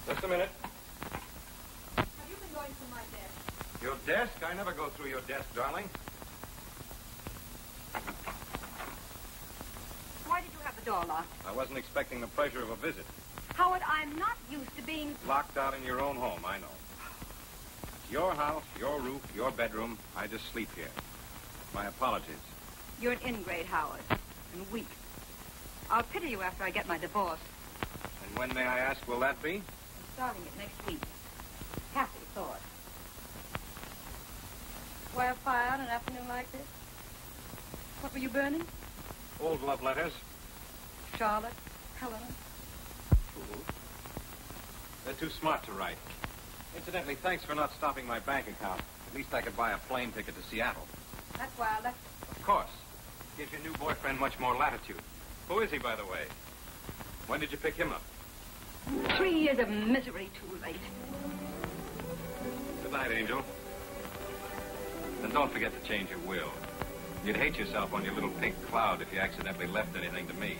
Just a minute. Have you been going through my desk? Your desk? I never go through your desk, darling. Why did you have the door locked? I wasn't expecting the pleasure of a visit. Howard, I'm not used to being... Locked out in your own home, I know. It's your house, your roof, your bedroom. I just sleep here. My apologies. You're an ingrate, Howard, and weak. I'll pity you after I get my divorce. And when, may I ask, will that be? I'm starting it next week. Happy thought. Why a fire on an afternoon like this? What were you burning? Old love letters. Charlotte, Helena. Ooh. They're too smart to write. Incidentally, thanks for not stopping my bank account. At least I could buy a plane ticket to Seattle. That's why I left. Of course. Gives your new boyfriend much more latitude. Who is he, by the way? When did you pick him up? 3 years of misery too late. Good night, Angel. And don't forget to change your will. You'd hate yourself on your little pink cloud if you accidentally left anything to me.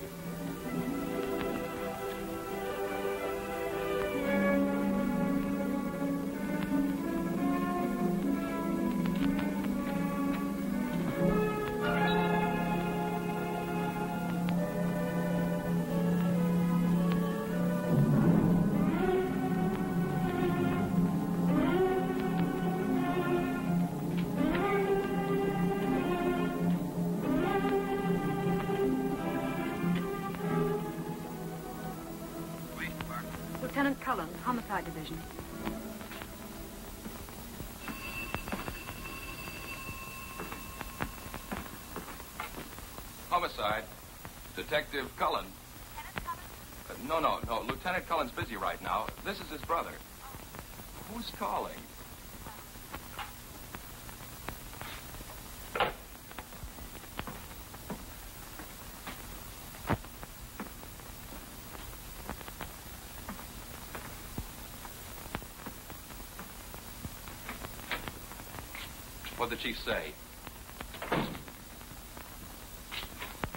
Lieutenant Cullen, Homicide Division. Homicide. Detective Cullen. Lieutenant Cullen? No. Lieutenant Cullen's busy right now. This is his brother. Who's calling? What did she say?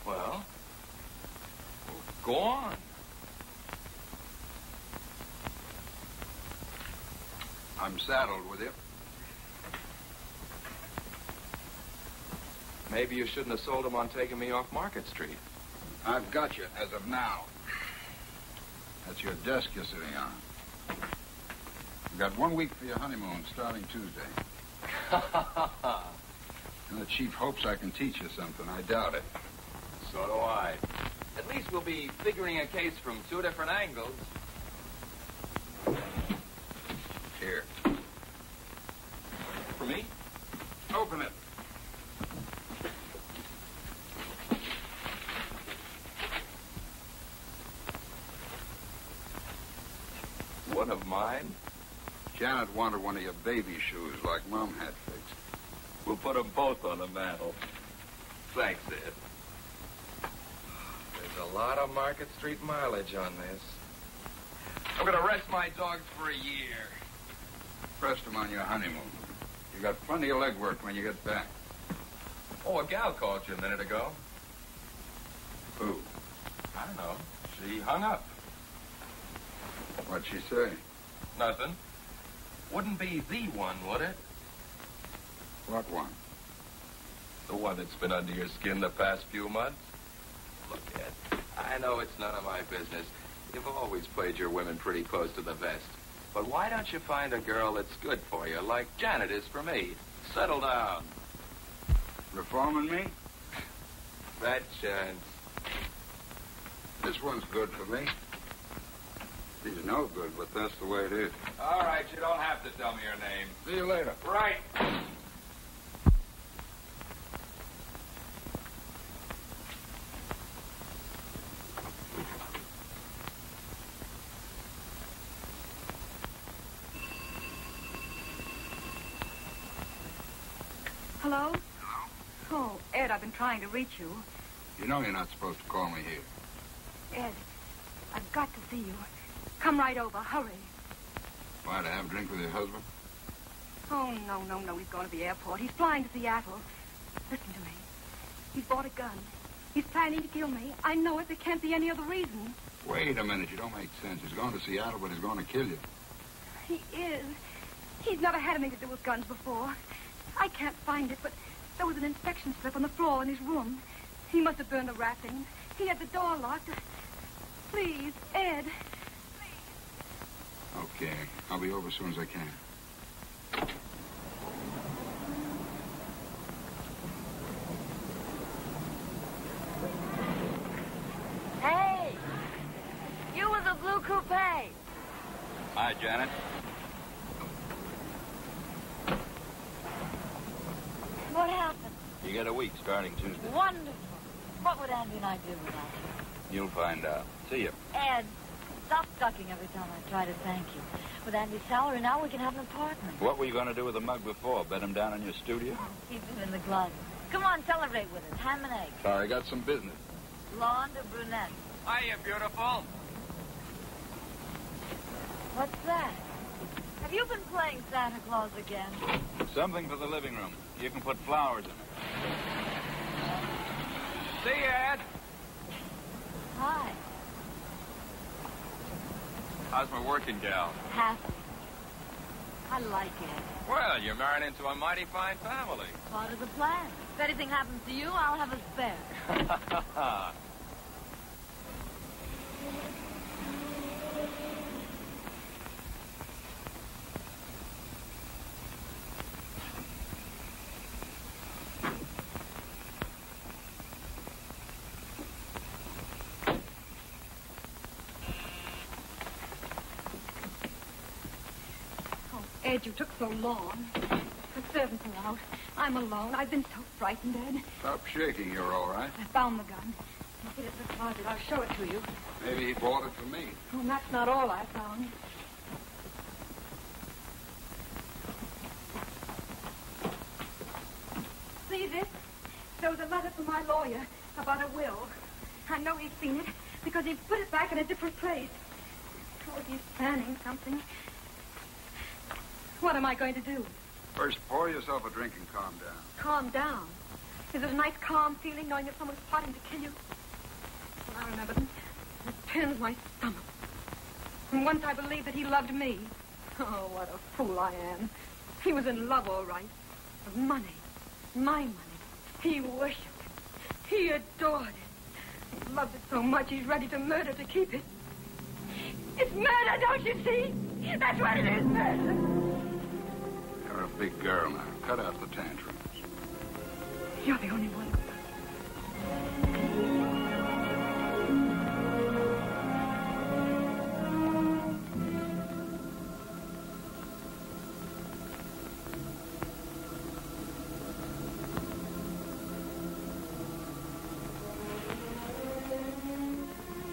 Well, go on. I'm saddled with you. Maybe you shouldn't have sold him on taking me off Market Street. I've got you as of now. That's your desk you're sitting on. You've got 1 week for your honeymoon, starting Tuesday. And the chief hopes I can teach you something. I doubt it. So do I. At least we'll be figuring a case from 2 different angles. Here. For me? Open it. One of mine? Janet wanted one of your baby shoes like Mom had fixed. We'll put them both on the mantel. Thanks, Ed. There's a lot of Market Street mileage on this. I'm going to rest my dogs for a year. Rest them on your honeymoon. You got plenty of legwork when you get back. Oh, a gal called you a minute ago. Who? I don't know. She hung up. What'd she say? Nothing. Wouldn't be the one, would it? What one? The one that's been under your skin the past few months? Look, Ed, I know it's none of my business. You've always played your women pretty close to the vest. But why don't you find a girl that's good for you, like Janet is for me? Settle down. Reforming me? That chance. This one's good for me. She's no good, but that's the way it is. All right, you don't have to tell me your name. See you later. Right. Hello? Oh, Ed, I've been trying to reach you. You know you're not supposed to call me here. Ed, I've got to see you. Come right over. Hurry. Why, to have a drink with your husband? Oh, no. He's going to the airport. He's flying to Seattle. Listen to me. He's bought a gun. He's planning to kill me. I know it. There can't be any other reason. Wait a minute. You don't make sense. He's going to Seattle, but he's going to kill you. He is. He's never had anything to do with guns before. I can't find it, but there was an inspection slip on the floor in his room. He must have burned the wrappings. He had the door locked. Please, Ed. Okay. I'll be over as soon as I can. Hey! You with the blue coupe. Hi, Janet. What happened? You get a week starting Tuesday. Wonderful. What would Andy and I do without you? You'll find out. See you. Ed, stop ducking every time I try to thank you. With Andy's salary now, we can have an apartment. What were you going to do with the mug before? Bed him down in your studio? Keep him in the closet. Come on, celebrate with us. Ham and eggs. Sorry, I got some business. Blonde or brunette? Hiya, beautiful. What's that? Have you been playing Santa Claus again? Something for the living room. You can put flowers in it. See you, Ed. Hi. How's my working gal? Happy. I like it. Well, you're married into a mighty fine family. Part of the plan. If anything happens to you, I'll have a spare. Ed, you took so long. The servants are out. I'm alone. I've been so frightened, Ed. Stop shaking. You're all right. I found the gun. I hid it in the closet. I'll show it to you. Maybe he bought it for me. Oh, and that's not all I found. See this? There was a letter from my lawyer about a will. I know he's seen it because he put it back in a different place. Oh, he's planning something. What am I going to do? First, pour yourself a drink and calm down. Calm down. Is it a nice, calm feeling knowing that someone's plotting to kill you? When I remember them, it turns my stomach. And once I believed that he loved me. Oh, what a fool I am. He was in love, all right. With money. My money. He worshipped it. He adored it. He loved it so much he's ready to murder to keep it. It's murder, don't you see? That's what it is, murder. You're a big girl now. Cut out the tantrums. You're the only one.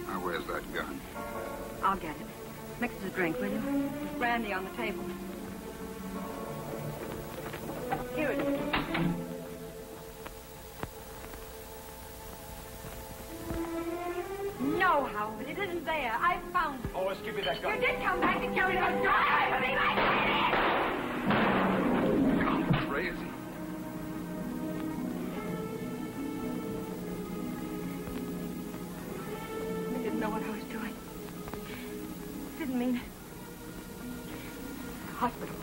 Now, where's that gun? I'll get it. Mix us a drink, will you? There's brandy on the table. Here it is. No, Howard, it isn't there. I found it. Oh, let's give me that gun. You did come back to kill me. Don't try to me like Gone crazy. I didn't know what I was doing. Didn't mean it. Hospital.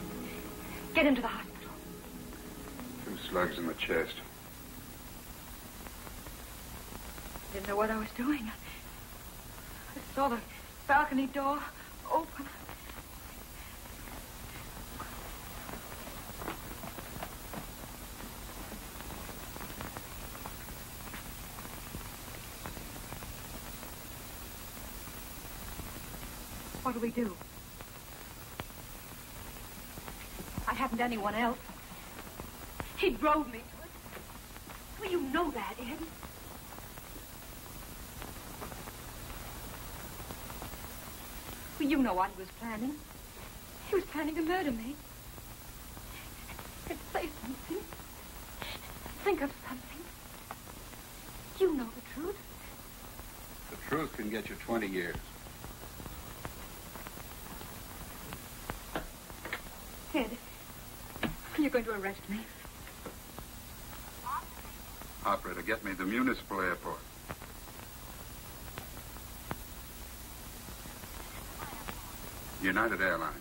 Get him to the hospital. 2 slugs in the chest. Didn't know what I was doing. I saw the balcony door open. What do we do? I haven't anyone else. He drove me to it. Well, you know that, Ed. Well, you know what he was planning. He was planning to murder me. Say something. think of something. You know the truth. The truth can get you 20 years. Ed, you're going to arrest me. Operator, get me the municipal airport. United Airlines.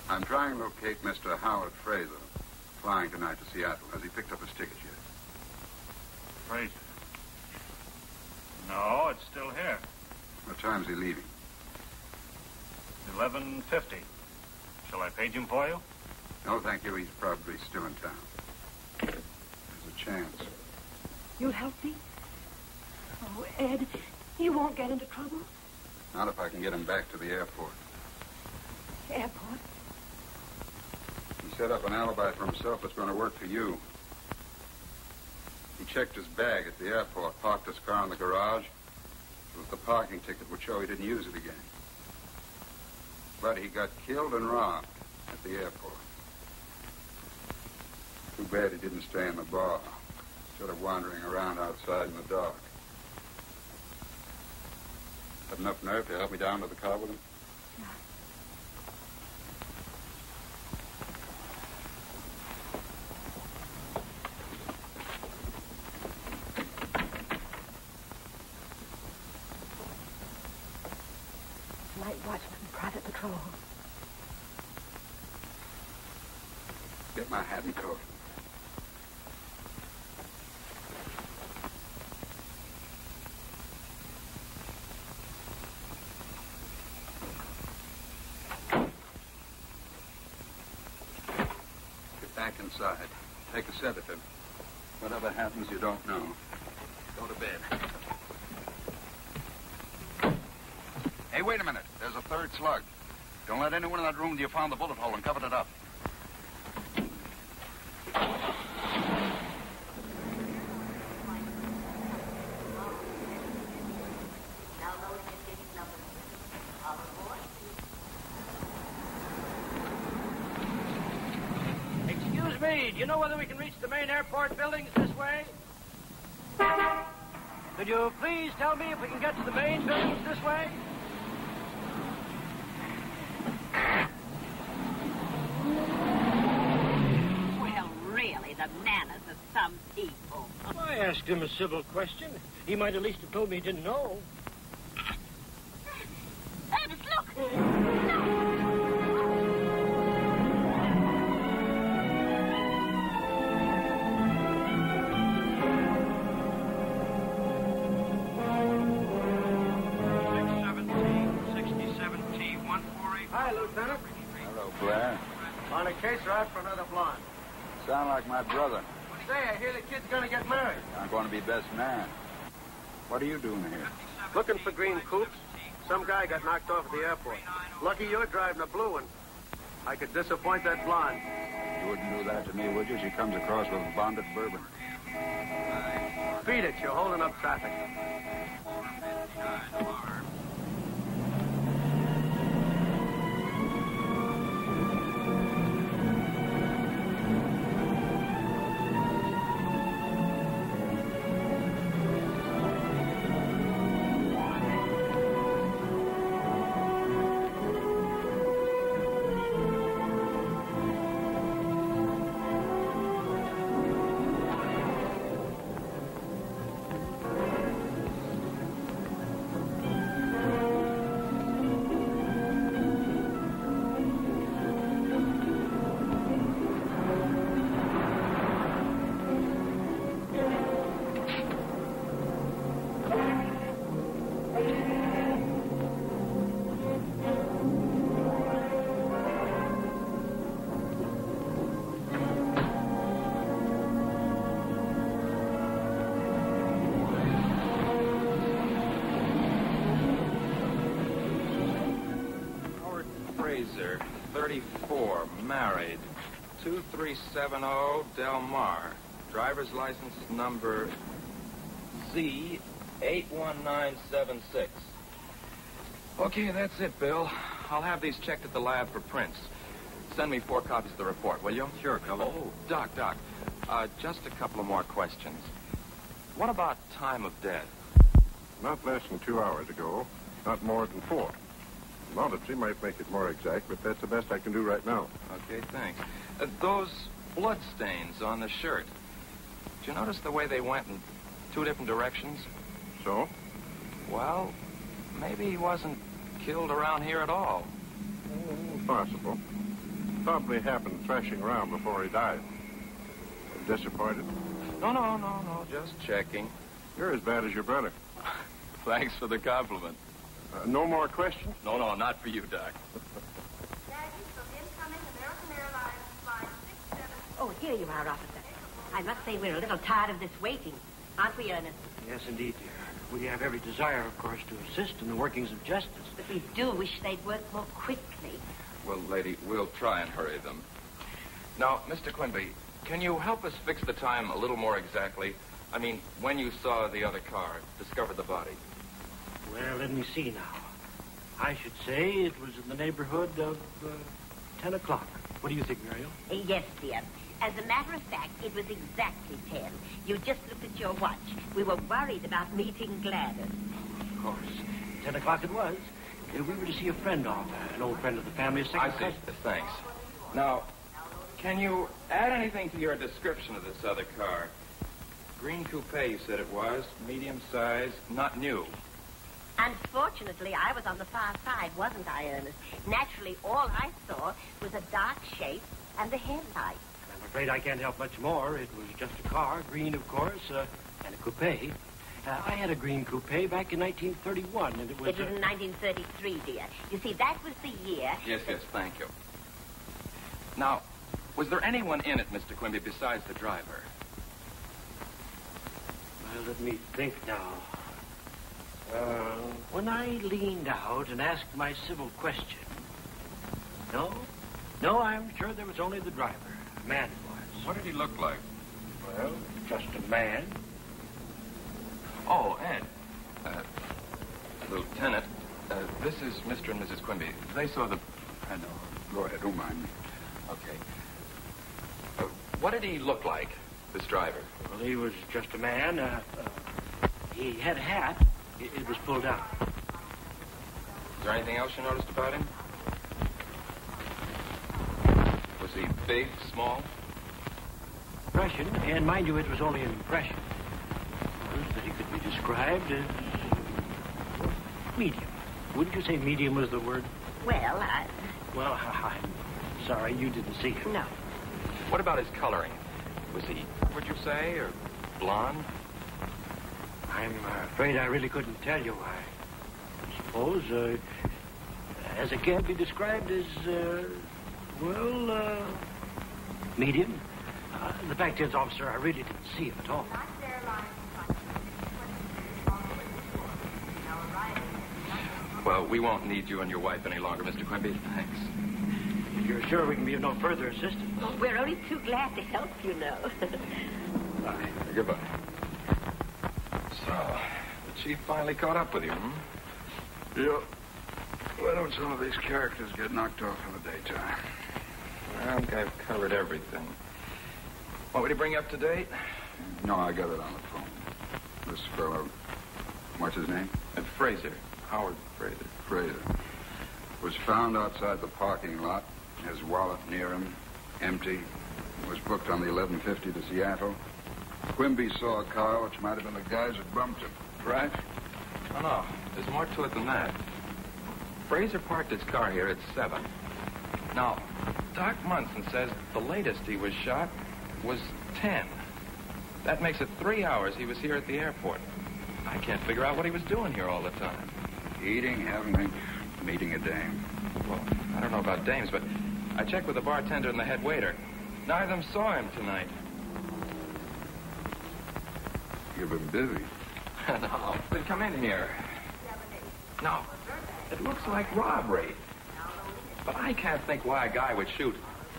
I'm trying to locate Mr. Howard Fraser, flying tonight to Seattle. Has he picked up his ticket yet? Fraser? No, it's still here. What time's he leaving? 11:50. Shall I page him for you? No, thank you. He's probably still in town. There's a chance. You'll help me? Oh, Ed, you won't get into trouble? Not if I can get him back to the airport. Airport? He set up an alibi for himself that's going to work for you. He checked his bag at the airport, parked his car in the garage. It was the parking ticket would show he didn't use it again. But he got killed and robbed at the airport. Too bad he didn't stay in the bar instead of wandering around outside in the dark. Have enough nerve to help me down to the car with him? Yeah. Night watchman, private patrol. Get my hat and coat. Get back inside. Take a sedative. Whatever happens, you don't know. Go to bed. Hey, wait a minute. There's a third slug. Don't let anyone in that room till you found the bullet hole and covered it up. Excuse me, do you know whether we can reach the main airport buildings this way? Could you please tell me if we can get to the main buildings this way? Well, really, the manners of some people. I asked him a civil question. He might at least have told me he didn't know. Ernest, look! Hi, Lieutenant. Hello, Blair. On a case or out for another blonde? Sound like my brother. Say, I hear the kid's gonna get married. I'm going to be best man. What are you doing here? Looking for green coupes. Some guy got knocked off at the airport. Lucky you're driving a blue one. I could disappoint that blonde. You wouldn't do that to me, would you? She comes across with bonded bourbon. Beat it, you're holding up traffic. Fraser, 34, married, 2370 Del Mar. Driver's license number Z81976. Okay, that's it, Bill. I'll have these checked at the lab for prints. send me 4 copies of the report, will you? Sure, Culver. Oh, Doc. Just a couple of more questions. What about time of death? Not less than 2 hours ago. Not more than 4. An autopsy might make it more exact, but that's the best I can do right now. Okay, thanks. Those blood stains on the shirt. Did you notice the way they went in 2 different directions? So? Well, maybe he wasn't killed around here at all. Possible. Probably happened thrashing around before he died. Disappointed? No. Just checking. You're as bad as your brother. Thanks for the compliment. No more questions? No, not for you, Doc. Oh, here you are, officer. I must say we're a little tired of this waiting. Aren't we, Ernest? Yes, indeed, dear. We have every desire, of course, to assist in the workings of justice. But we do wish they'd work more quickly. Well, lady, we'll try and hurry them. Now, Mr. Quimby, can you help us fix the time a little more exactly? I mean, when you saw the other car, discovered the body. Well, let me see now. I should say it was in the neighborhood of 10 o'clock. What do you think, Muriel? Yes, dear. As a matter of fact, it was exactly 10. You just looked at your watch. We were worried about meeting Gladys. Of course. 10 o'clock it was. We were to see a friend of, an old friend of the family. I see. Thanks. Now, can you add anything to your description of this other car? Green coupe, you said it was. Medium size, not new. Unfortunately, I was on the far side, wasn't I, Ernest? Naturally, all I saw was a dark shape and the headlight. I'm afraid I can't help much more. It was just a car, green, of course, and a coupe. I had a green coupe back in 1931, and it was... It was in 1933, dear. You see, that was the year... Yes, thank you. Now, was there anyone in it, Mr. Quimby, besides the driver? Well, let me think now. When I leaned out and asked my civil question... No, I'm sure there was only the driver. A man was. What did he look like? Well, just a man. Oh, Ed. Lieutenant, this is Mr. and Mrs. Quimby. They saw the... I know. Go ahead, don't mind me. Okay. What did he look like, this driver? Well, he was just a man. He had a hat. It was pulled down. Is there anything else you noticed about him? Was he big, small? Impression, and mind you, it was only an impression. Was that he could be described as medium. Wouldn't you say medium was the word? Well, Well, I'm sorry you didn't see him. No. What about his coloring? Was he, would you say, or blonde? I'm afraid I really couldn't tell you. I suppose, as it can be described as, medium. The fact is, officer, I really didn't see him at all. Well, we won't need you and your wife any longer, Mr. Quimby. Thanks. You're sure we can be of no further assistance? Well, we're only too glad to help, you know. Bye. Goodbye. So, the chief finally caught up with you, hmm? Yep. Why don't some of these characters get knocked off in the daytime? I think I've covered everything. Want me to bring you up to date? No, I got it on the phone. This fellow, what's his name? Fraser. Howard Fraser. Fraser. Was found outside the parking lot. His wallet near him, empty. Was booked on the 11:50 to Seattle. Quimby saw a car, which might have been the guys that bumped him. Right? No. There's more to it than that. Fraser parked his car here at 7. Now, Doc Munson says the latest he was shot was 10. That makes it 3 hours he was here at the airport. I can't figure out what he was doing here all the time. Eating, having, meeting a dame. Well, I don't know about dames, but I checked with the bartender and the head waiter. Neither of them saw him tonight. You've been busy. No, then come in here. No, it looks like robbery. But I can't think why a guy would shoot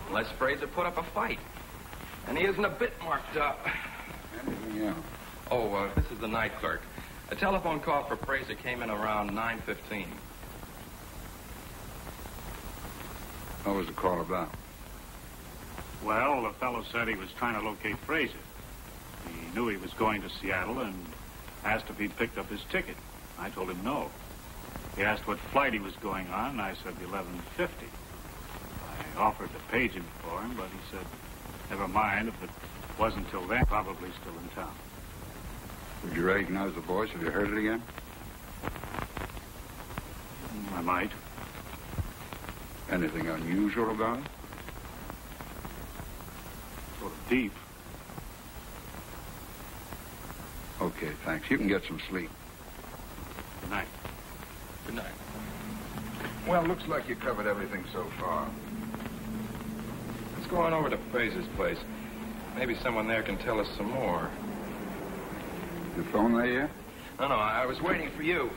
unless Fraser put up a fight. And he isn't a bit marked up. Anything else? Oh, this is the night clerk. A telephone call for Fraser came in around 9:15. What was the call about? Well, the fellow said he was trying to locate Fraser. He knew he was going to Seattle and asked if he'd picked up his ticket. I told him no. He asked what flight he was going on, and I said the 11:50. I offered to page him for him, but he said, never mind, if it wasn't till then, probably still in town. Would you recognize the voice? Have you heard it again? I might. Anything unusual about it? Sort of deep. Okay, thanks. You can get some sleep. Good night. Good night. Well, looks like you covered everything so far. Let's go on over to Fraser's place. Maybe someone there can tell us some more. Your phone there yet? No, I was waiting for you.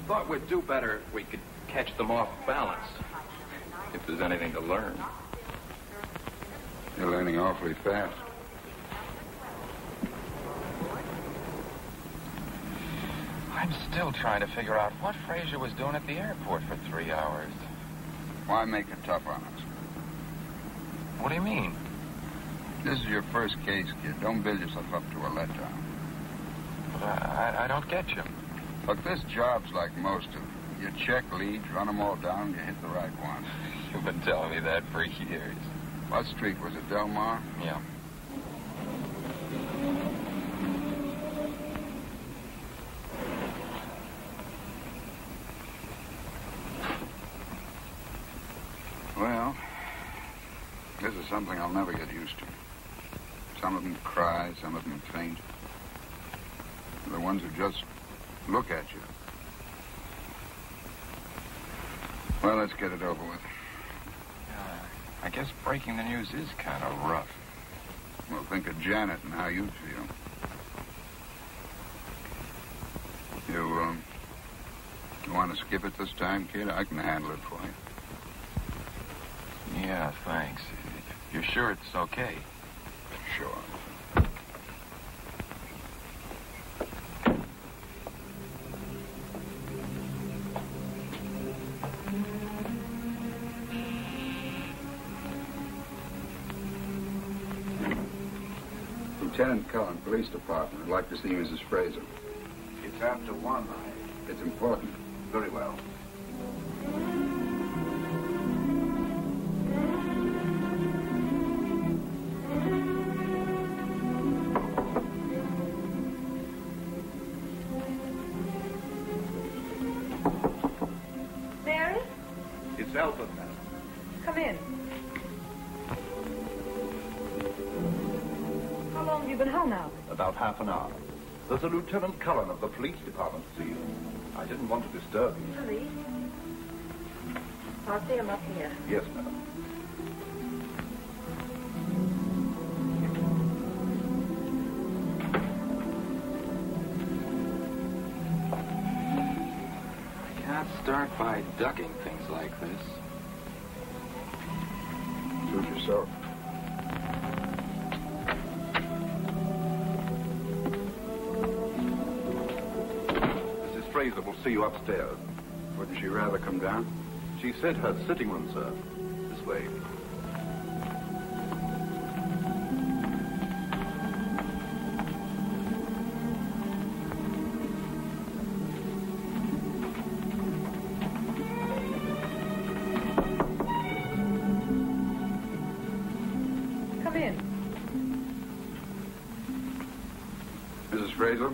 Thought we'd do better if we could catch them off balance. If there's anything to learn. You're learning awfully fast. I'm still trying to figure out what Fraser was doing at the airport for 3 hours. Why make it tough on us? What do you mean? This is your first case, kid. Don't build yourself up to a letdown. But I don't get you. Look, this job's like most of them. You check leads, run them all down, you hit the right one. You've been telling me that for years. What street was it, Del Mar? Yeah. Well, this is something I'll never get used to. Some of them cry, some of them faint. The ones who just look at you. Well, let's get it over with. I guess breaking the news is kind of rough. Well, think of Janet and how you'd feel. You want to skip it this time, kid? I can handle it for you. Yeah, thanks. You're sure it's okay? Sure. Lieutenant Cullen, Police Department. I'd like to see Mrs. Fraser. It's after 1. It's important. Very well. Mary? It's Albert, madam. Come in. How long have you been home now? About half an hour. There's a Lieutenant Cullen of the police department to see you. I didn't want to disturb you. Police? I'll see him up here. Yes, madam. I can't start by ducking things like this. Suit yourself. Mrs. Fraser will see you upstairs. Wouldn't she rather come down? She said her sitting room, sir. This way. Come in. Mrs. Fraser,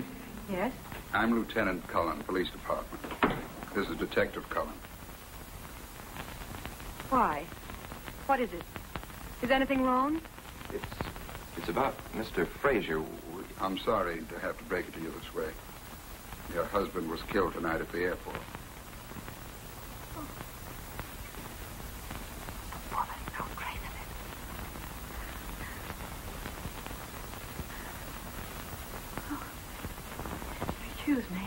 Yes? I'm Lieutenant Cullen, Police Department. This is Detective Cullen. Why? What is it? Is anything wrong? It's about Mr. Fraser. I'm sorry to have to break it to you this way. Your husband was killed tonight at the airport. Oh, there's no trace of it. Oh. Excuse me.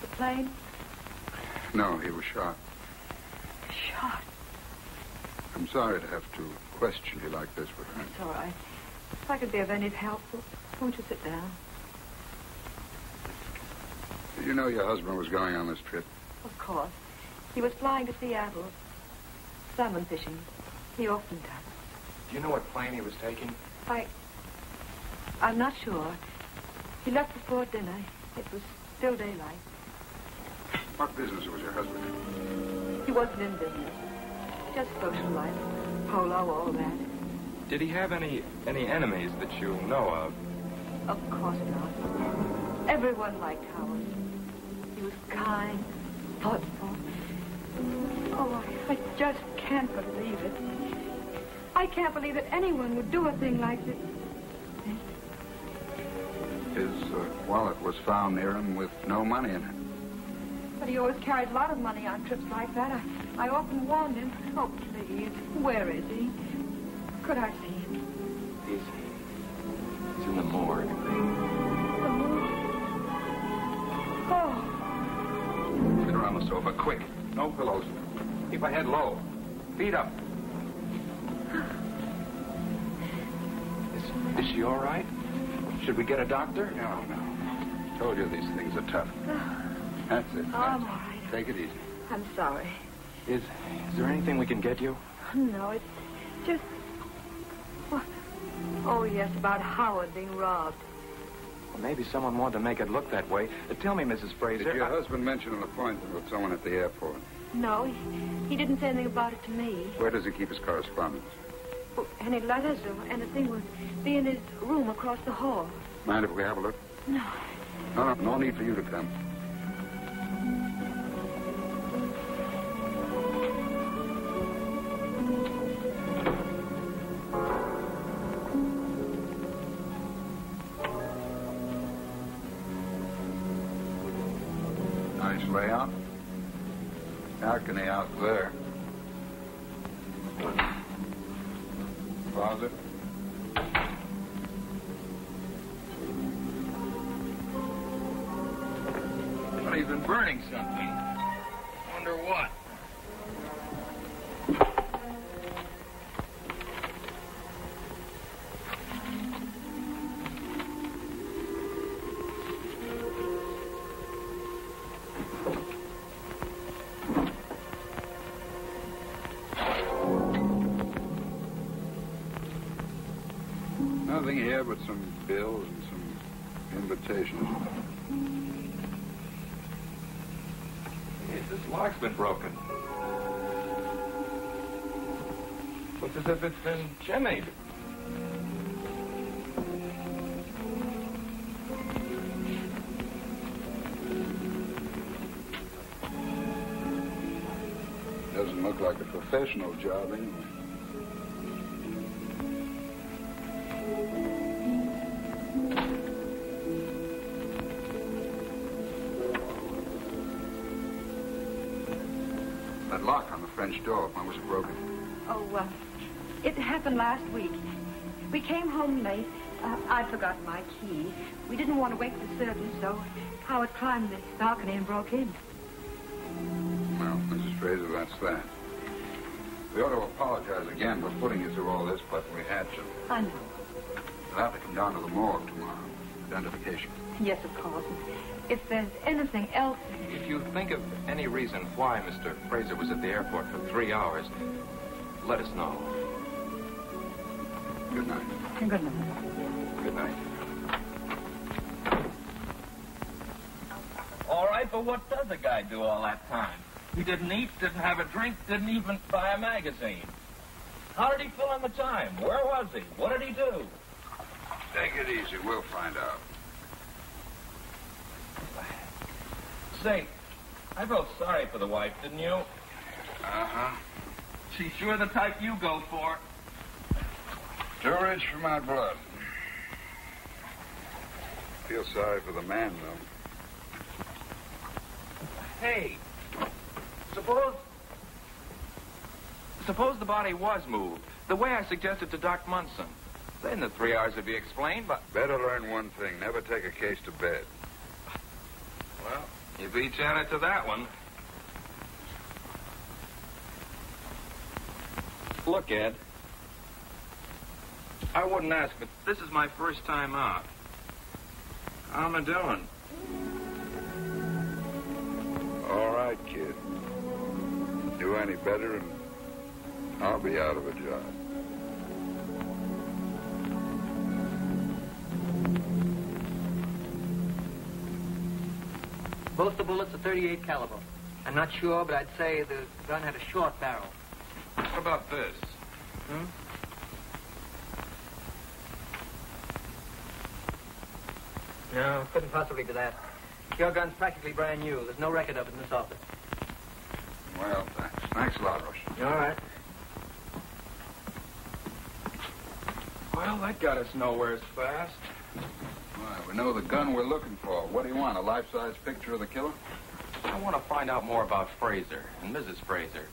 The plane? No, he was shot. Shot. I'm sorry to have to question you like this, but It's all right. If I could be of any help, won't you sit down? did you know your husband was going on this trip? Of course. He was flying to Seattle. Salmon fishing. He often does. Do you know what plane he was taking? I'm not sure. He left before dinner. It was still daylight. What business was your husband in? He wasn't in business. Just social life. Polo, all that. Did he have any enemies that you know of? Of course not. Everyone liked Howard. He was kind, thoughtful. Oh, I just can't believe it. I can't believe that anyone would do a thing like this. His wallet was found near him with no money in it. But he always carried a lot of money on trips like that. I often warned him. Oh, please, where is he? Could I see him? He's in the morgue. The morgue? Oh. Sit around the sofa, quick. No pillows. Keep my head low. Feet up. Is she all right? Should we get a doctor? No. Told you these things are tough. That's it. Oh, I'm all right. Take it easy. I'm sorry. Is there anything we can get you? No, it's just... What? Oh, yes, about Howard being robbed. Well, maybe someone wanted to make it look that way. Tell me, Mrs. Fraser. Did your husband mention an appointment with someone at the airport? No, he didn't say anything about it to me. Where does he keep his correspondence? Oh, any letters or anything would be in his room across the hall. Mind if we have a look? No. No need for you to come. Nice layout. Balcony out there. Closet. Well, he's been burning something. Wonder what? Nothing here but some bills and some invitations. Hey, this lock's been broken. Looks as if it's been jimmied. Doesn't look like a professional job anyway. That lock on the French door, when was it broken? Oh, it happened last week. We came home late. I'd forgotten my key. We didn't want to wake the servants, so Howard climbed the balcony and broke in. Well, Mrs. Fraser, that's that. We ought to apologize again for putting you through all this, but we had to. I know. We'll have to come down to the morgue tomorrow. Identification. Yes, of course. If there's anything else... If you think of any reason why Mr. Fraser was at the airport for 3 hours, let us know. Good night. Good night. Good night. All right, but what does a guy do all that time? He didn't eat, didn't have a drink, didn't even buy a magazine. How did he fill in the time? Where was he? What did he do? Take it easy. We'll find out. Say, I felt sorry for the wife, didn't you? Uh-huh. She's sure the type you go for. Too rich for my blood. Feel sorry for the man, though. Hey, suppose the body was moved, the way I suggested to Doc Munson. Then the 3 hours would be explained, but... Better learn one thing. Never take a case to bed. Well, you beat Janet to that one. Look, Ed. I wouldn't ask, but this is my first time out. How am I doing? All right, kid. Do any better, and I'll be out of a job. Both the bullets are .38 caliber. I'm not sure, but I'd say the gun had a short barrel. What about this? No, couldn't possibly be that. Your gun's practically brand new. There's no record of it in this office. Well, thanks. Thanks a lot, Rush. All right. Well, that got us nowhere fast. Well, we know the gun we're looking for. What do you want, a life-size picture of the killer? I want to find out more about Fraser and Mrs. Fraser.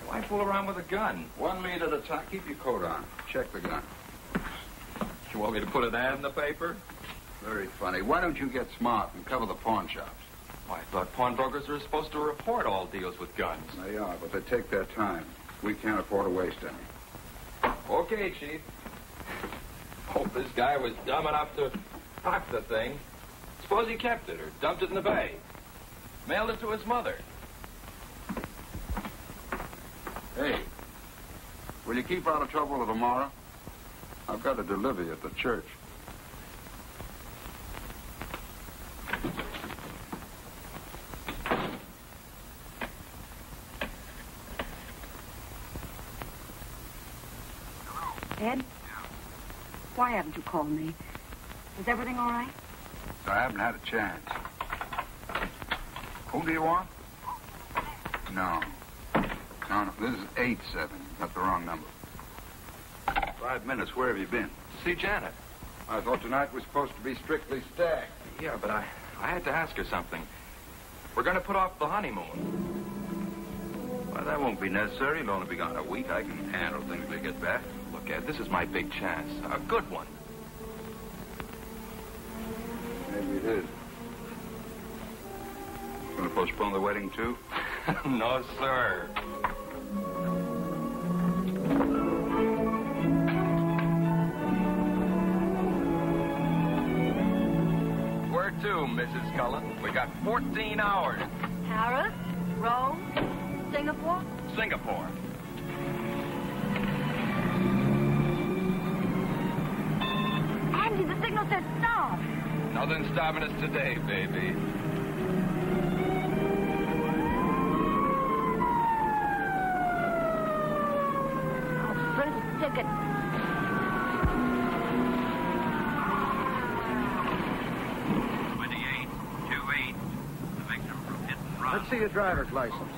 Why fool around with a gun? 1 lead at a time. Keep your coat on. Check the gun. You want me to put an ad in the paper? Very funny. Why don't you get smart and cover the pawn shops? Well, I thought pawnbrokers were supposed to report all deals with guns. They are, but they take their time. We can't afford to waste any. Okay, Chief. Hope this guy was dumb enough to pack the thing. Suppose he kept it or dumped it in the bay. Mailed it to his mother. Hey, will you keep out of trouble till tomorrow? I've got to deliver you at the church. Ed? Why haven't you called me? Is everything all right? I haven't had a chance. Who do you want? No. No, this is 87. Got the wrong number. 5 minutes. Where have you been? See Janet. I thought tonight was supposed to be strictly stag. Yeah, but I had to ask her something. We're going to put off the honeymoon. Well, that won't be necessary. It'll only be gone a week. I can handle things till you get back. Look, Ed, this is my big chance. A good one. Maybe it is. Going to postpone the wedding, too? No, sir. Where to, Mrs. Cullen? We got 14 hours. Paris? Rome? Singapore? Singapore. Andy, the signal says stop. Nothing's stopping us today, baby. First ticket. Let's see your driver's license.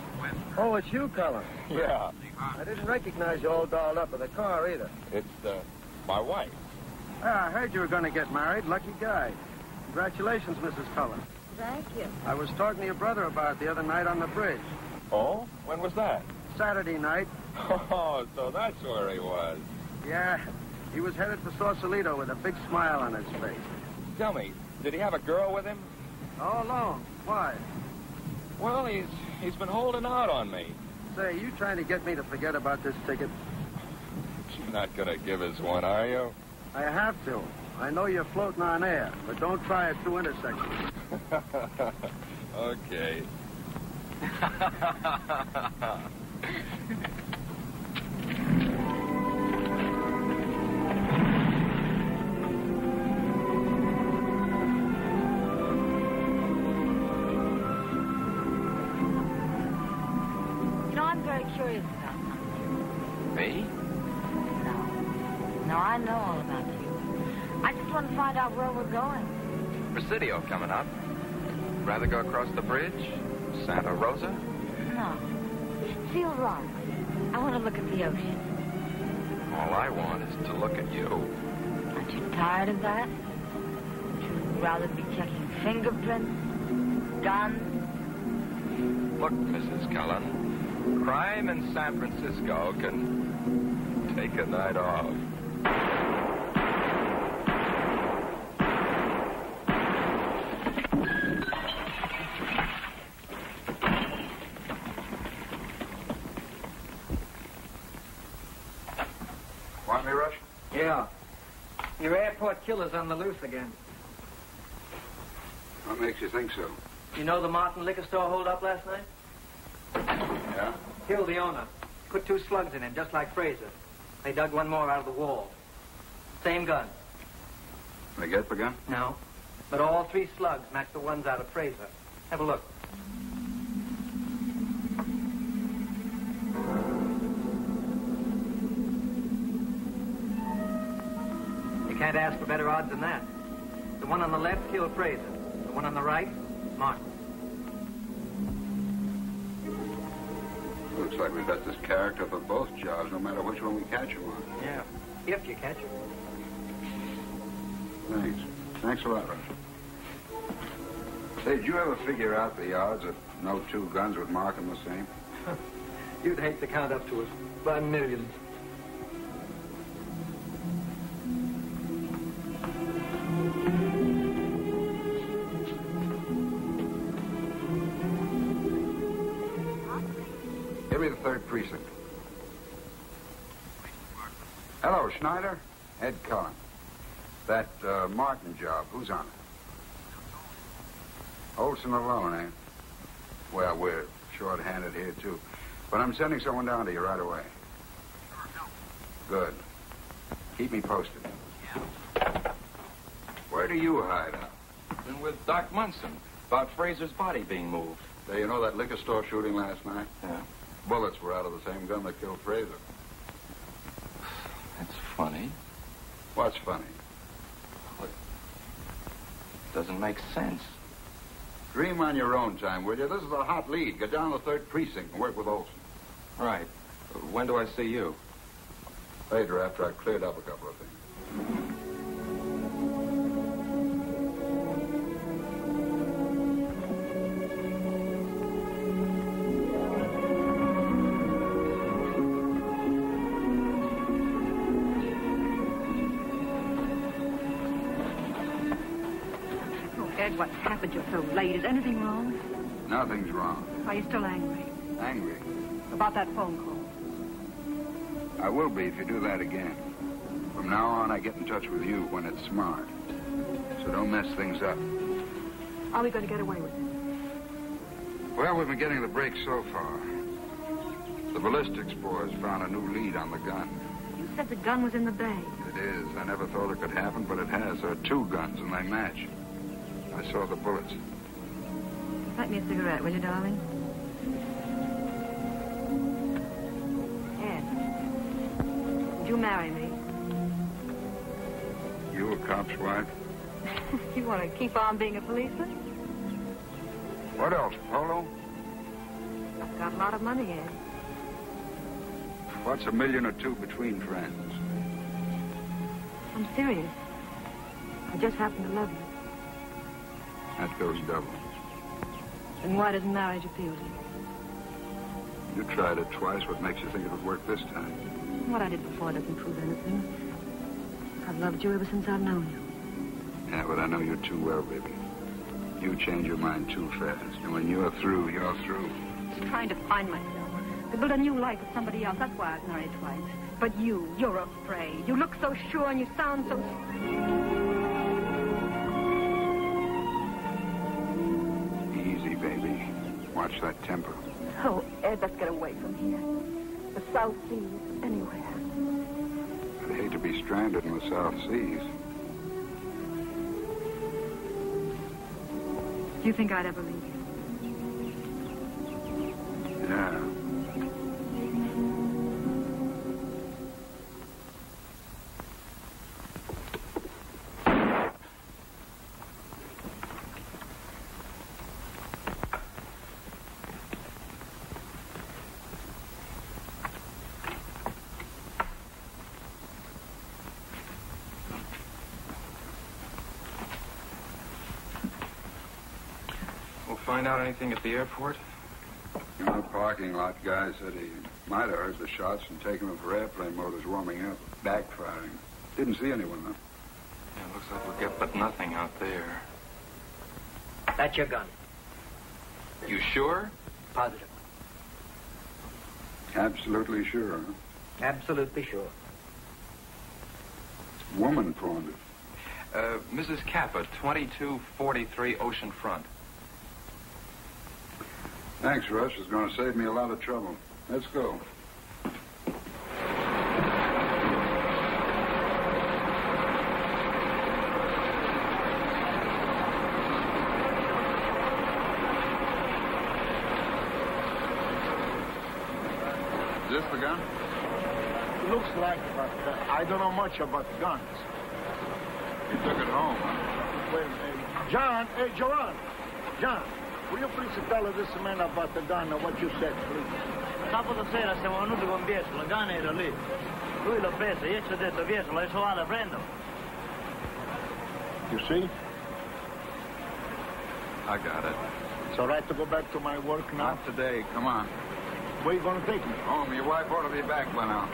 Oh, it's you, Cullen. Yeah. I didn't recognize you all dolled up with a car either. It's, my wife. I heard you were going to get married. Lucky guy. Congratulations, Mrs. Cullen. Thank you. I was talking to your brother about it the other night on the bridge. Oh? When was that? Saturday night. Oh, so that's where he was. Yeah, he was headed for Sausalito with a big smile on his face. Tell me, did he have a girl with him? All alone. Why? Well, he's been holding out on me. Say, you trying to get me to forget about this ticket? You're not going to give us one, are you? I have to. I know you're floating on air, but don't try it through intersections. Okay. You know, I'm very curious about something. Me? No, I know all about you. I just want to find out where we're going. Presidio coming up. Rather go across the bridge? Santa Rosa? No. Seal Rock. I want to look at the ocean. All I want is to look at you. Aren't you tired of that? Would you rather be checking fingerprints? Guns? Look, Mrs. Cullen, crime in San Francisco can take a night off. Want me, Rush? Yeah. Your airport killer's on the loose again. What makes you think so? You know the Martin liquor store hold up last night? Yeah? Killed the owner. Put 2 slugs in him, just like Fraser. They dug one more out of the wall. Same gun. They get the gun? No. But all 3 slugs match the ones out of Fraser. Have a look. You can't ask for better odds than that. The one on the left killed Fraser. The one on the right, Martin. Looks like we've got this character for both jobs, no matter which one we catch him on. Yeah, if you catch him. Thanks. Thanks a lot, Rush. Say, did you ever figure out the odds that no two guns would mark him the same? You'd hate to count up to us by millions. Give me the 3rd precinct. Hello, Schneider. Ed Cullen. That Martin job, who's on it? Olson alone, eh? Well, we're short-handed here, too. But I'm sending someone down to you right away. Good. Keep me posted. Yeah. Where do you hide out? Been with Doc Munson about Fraser's body being moved. Say, you know that liquor store shooting last night? Yeah. Bullets were out of the same gun that killed Fraser. That's funny. What's funny? It doesn't make sense. Dream on your own time, will you? This is a hot lead. Get down to the 3rd precinct and work with Olson. Right. When do I see you? Later, after I've cleared up a couple of things. What's happened? You're so late. Is anything wrong? Nothing's wrong. Are you still angry? Angry? About that phone call? I will be if you do that again. From now on, I get in touch with you when it's smart. So don't mess things up. Are we going to get away with it? Well, we've been getting the break so far. The ballistics boys found a new lead on the gun. You said the gun was in the bay. It is. I never thought it could happen, but it has. There are 2 guns, and they match. I saw the bullets. Light me a cigarette, will you, darling? Ed, would you marry me? You a cop's wife? You want to keep on being a policeman? What else, Polo? I've got a lot of money, Ed. What's $1 million or 2 between friends? I'm serious. I just happen to love you. That goes double. Then why doesn't marriage appeal to you? You tried it twice. What makes you think it would work this time? What I did before doesn't prove anything. I've loved you ever since I've known you. Yeah, but I know you too well, baby. You change your mind too fast. And when you're through, you're through. Just trying to find myself. To build a new life with somebody else. That's why I've married twice. But you're afraid. You look so sure and you sound so... Easy, baby. Watch that temper. Oh, Ed, let's get away from here. The South Seas, anywhere. I'd hate to be stranded in the South Seas. Do you think I'd ever leave you? Yeah. Find out anything at the airport? In the parking lot, guy said he might have heard the shots and taken them for airplane motors warming up, backfiring. Didn't see anyone, though. Yeah, looks like we'll get but nothing out there. That's your gun. You sure? Positive. Absolutely sure, huh? Absolutely sure. Woman pawned it. Mrs. Kappa, 2243 Ocean Front. Thanks, Rush. It's going to save me a lot of trouble. Let's go. Is this the gun? Looks like, but I don't know much about guns. You took it home, huh? Well, John, hey, Joanne. John, will you please tell this man about the gun and what you said, please? Sabato sera siamo venuti con Biesolo, la gun era lì. Lui l'ha presa, io ci ho detto Biesolo, adesso vado a prenderlo. You see? I got it. It's all right to go back to my work now? Not today. Come on. Where you going to take me? Home. Your wife ought to be back by now.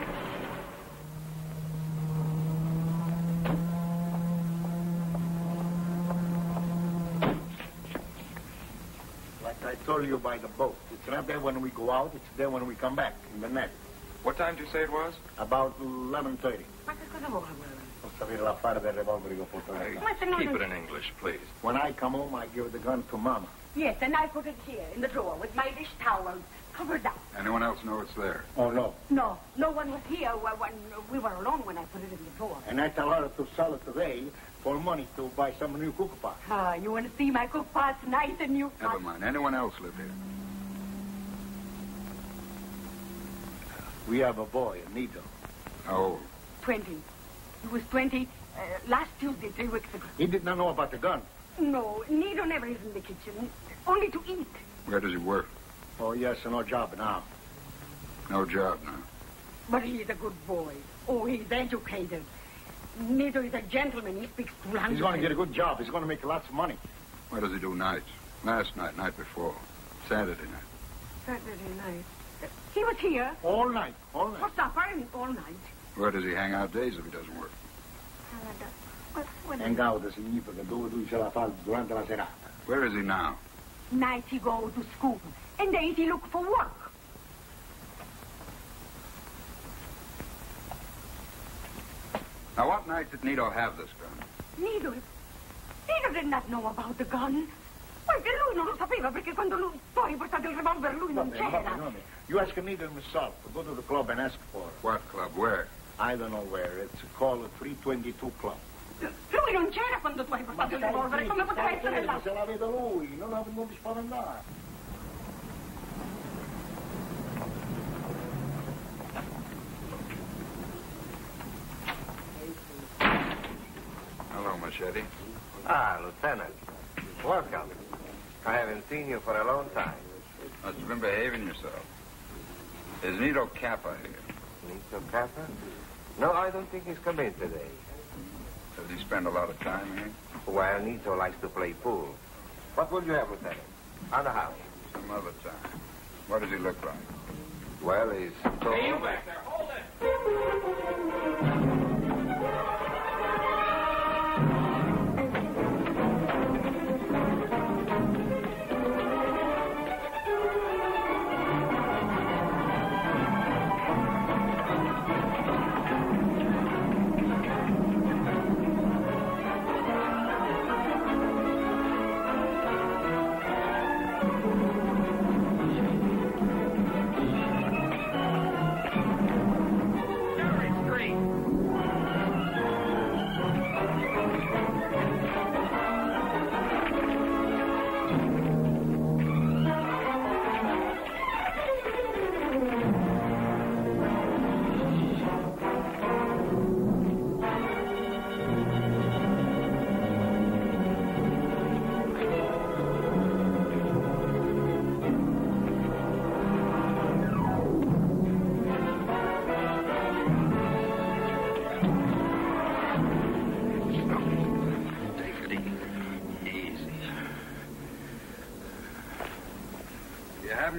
Like I told you by the boat. It's not there when we go out. It's there when we come back in the net. What time did you say it was? About 11:30. Ma che cosa vuole? Non sapere l'affare del revolver che ho portato. Keep it in English, please. When I come home, I give the gun to Mama. Yes, and I put it here in the drawer with my dish towel covered up. Anyone else know it's there? Oh, no. No, no one was here when we were alone when I put it in the drawer. And I tell her to sell it today for money to buy some new cook pot. Ah, you want to see my cook pot's nice and new? Never mind. Anyone else live here? We have a boy, Nito. How old? 20. He was 20 last Tuesday, 3 weeks ago. He did not know about the gun. No, Nito never is in the kitchen. Only to eat. Where does he work? Oh, yes, no job now. No job now. But he's a good boy. Oh, he's educated. Nito is a gentleman. He speaks 2 languages. He's going to get a good job. He's going to make lots of money. What does he do nights? Last night, night before. Saturday night. Saturday night. He was here. All night. All night. For supper and all night. Where does he hang out days if he doesn't work? Hang out significa dove lui ce la fa durante la serata. Where is he now? Night he go to school. And days he look for work. Now, what night did Nito have this gun? Nito did not know about the gun. Perché lui non lo sapeva, perché quando lui poi portato il revolver lui non c'era. You ask Nito himself. Go to the club and ask for it. What club? Where? I don't know where. It's called 322 Club. Lui non c'era quando tu hai portato il revolver. Come poteva essere là? Se la vedo lui, non ti spaventare. Hello, Machete. Ah, Lieutenant. Welcome. I haven't seen you for a long time. Must have been behaving yourself. Is Nito Kappa here? Nito Kappa? No, I don't think he's come in today. Does he spend a lot of time here? Well, Nito likes to play pool. What will you have, Lieutenant? On the house. Some other time. What does he look like? Well, he's tall. Hey, you back there. Hold it.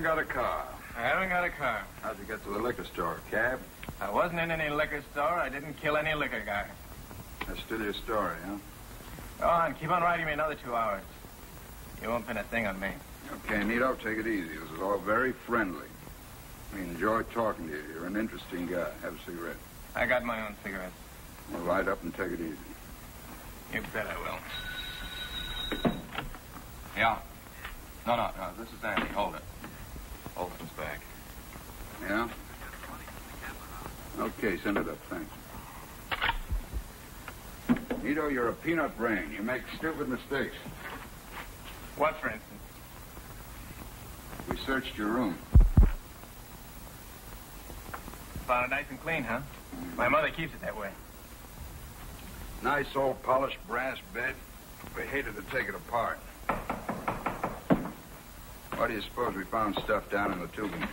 Got a car. I haven't got a car. How'd you get to the liquor store? Cab? I wasn't in any liquor store. I didn't kill any liquor guy. That's still your story, huh? Go on. Keep on writing me another 2 hours. You won't pin a thing on me. Okay, Nito, take it easy. This is all very friendly. We enjoy talking to you. You're an interesting guy. Have a cigarette. I got my own cigarettes. Well, light up and take it easy. You bet I will. Yeah. No. This is Andy. Hold it. Olson's back. Yeah? Okay, send it up. Thanks. Nito, you're a peanut brain. You make stupid mistakes. What, for instance? We searched your room. Found it nice and clean, huh? My mother keeps it that way. Nice old polished brass bed. We hated to take it apart. Why do you suppose we found stuff down in the tubing?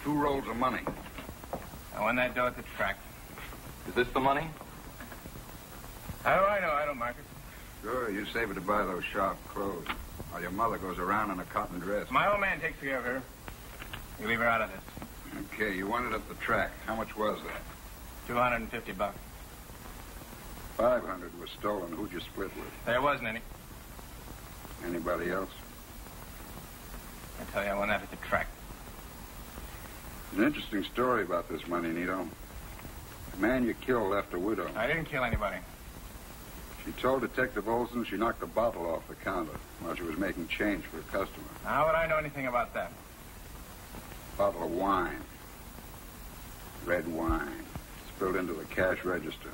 2 rolls of money. I won that dough at the track. Is this the money? How do I know? I don't mark it. Sure, you save it to buy those sharp clothes. While your mother goes around in a cotton dress. My old man takes care of her. You leave her out of this. Okay, you won it at the track. How much was that? $250. 500 was stolen. Who'd you split with? There wasn't any. Anybody else? I tell you, I won that at the track. An interesting story about this money, Nito. The man you killed left a widow. I didn't kill anybody. She told Detective Olson she knocked a bottle off the counter while she was making change for a customer. How would I know anything about that? Bottle of wine. Red wine. Spilled into the cash register.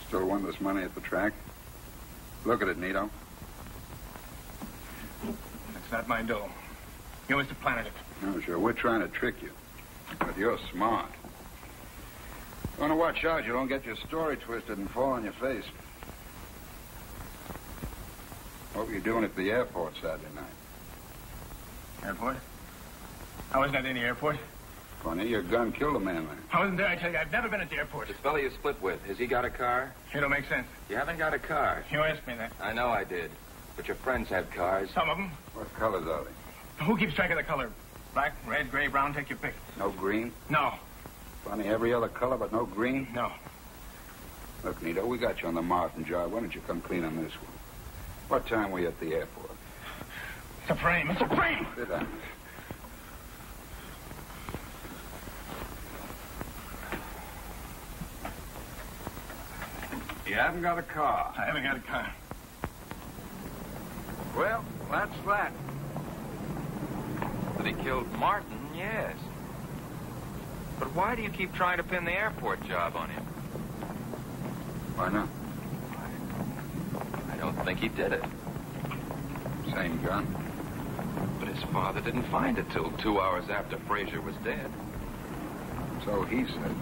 Still won this money at the track? Look at it, Nito. That's not my dough. You must have planted it. No, sure. We're trying to trick you. But you're smart. You want to watch out you don't get your story twisted and fall on your face. What were you doing at the airport Saturday night? Airport? I wasn't at any airport. Funny, your gun killed a man there. I wasn't there, I tell you. I've never been at the airport. This fellow you split with, has he got a car? It don't make sense. You haven't got a car. You asked me that. I know I did. But your friends have cars. Some of them. What colors are they? Who keeps track of the color? Black, red, gray, brown, take your pick. No green? No. Funny, every other color but no green? No. Look, Nito, we got you on the Martin job. Why don't you come clean on this one? What time were you at the airport? It's a frame. It's a frame! Sit down. You haven't got a car. I haven't got a car. Well, that's that. That he killed Martin, yes. But why do you keep trying to pin the airport job on him? Why not? I don't think he did it. Same gun. But his father didn't find it till 2 hours after Frazier was dead. So he said.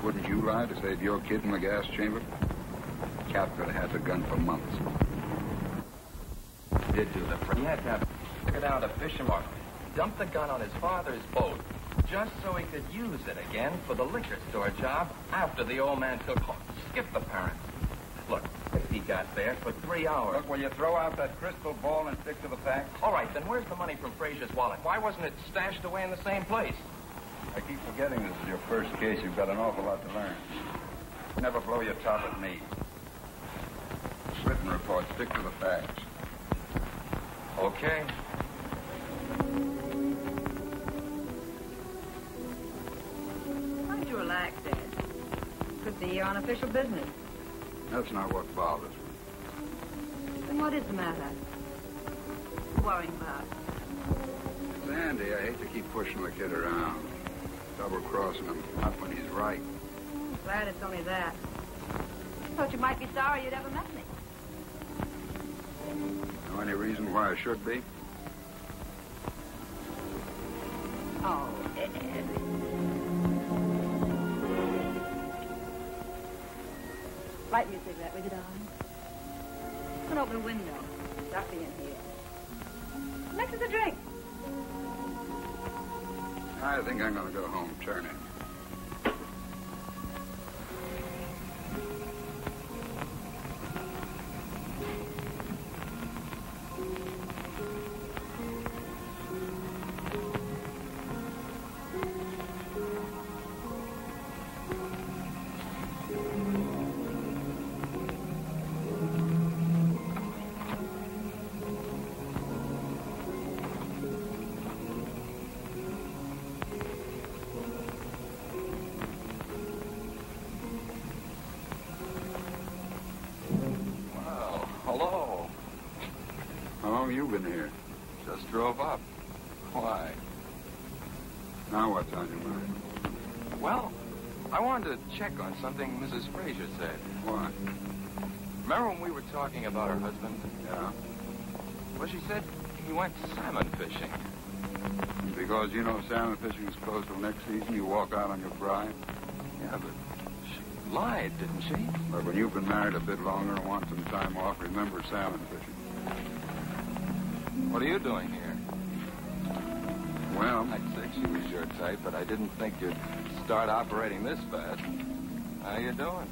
Wouldn't you lie to save your kid in the gas chamber? Cap could have had the gun for months. He did do the... He had to have figured out a fishing mark. Dumped the gun on his father's boat just so he could use it again for the liquor store job after the old man took off. Skip the parents. Look, if he got there for 3 hours... Look, will you throw out that crystal ball and stick to the facts? All right, then where's the money from Frazier's wallet? Why wasn't it stashed away in the same place? I keep forgetting this is your first case. You've got an awful lot to learn. Never blow your top at me. Written report. Stick to the facts. Okay. Why don't you relax, Dad? Could be unofficial business. That's not what bothers me. Then what is the matter? What are you worrying about? It's Andy. I hate to keep pushing the kid around. Double-crossing him. Not when he's right. I'm glad it's only that. I thought you might be sorry you'd ever met me. Know any reason why I should be? Oh, Ed. Light me a cigarette, will you, darling? An open window. Stuffy in here. Mix us a drink. I think I'm going to go home. Turn in. You been here? Just drove up. Why? Now what's on your mind? Well, I wanted to check on something Mrs. Frazier said. What? Remember when we were talking about her husband? Yeah. Well, she said he went salmon fishing. Because you know salmon fishing is closed till next season, you walk out on your bride? Yeah, but she lied, didn't she? But when you've been married a bit longer and want some time off, remember salmon fishing. What are you doing here? Well, I'd say she was your type, but I didn't think you'd start operating this fast. How you doing?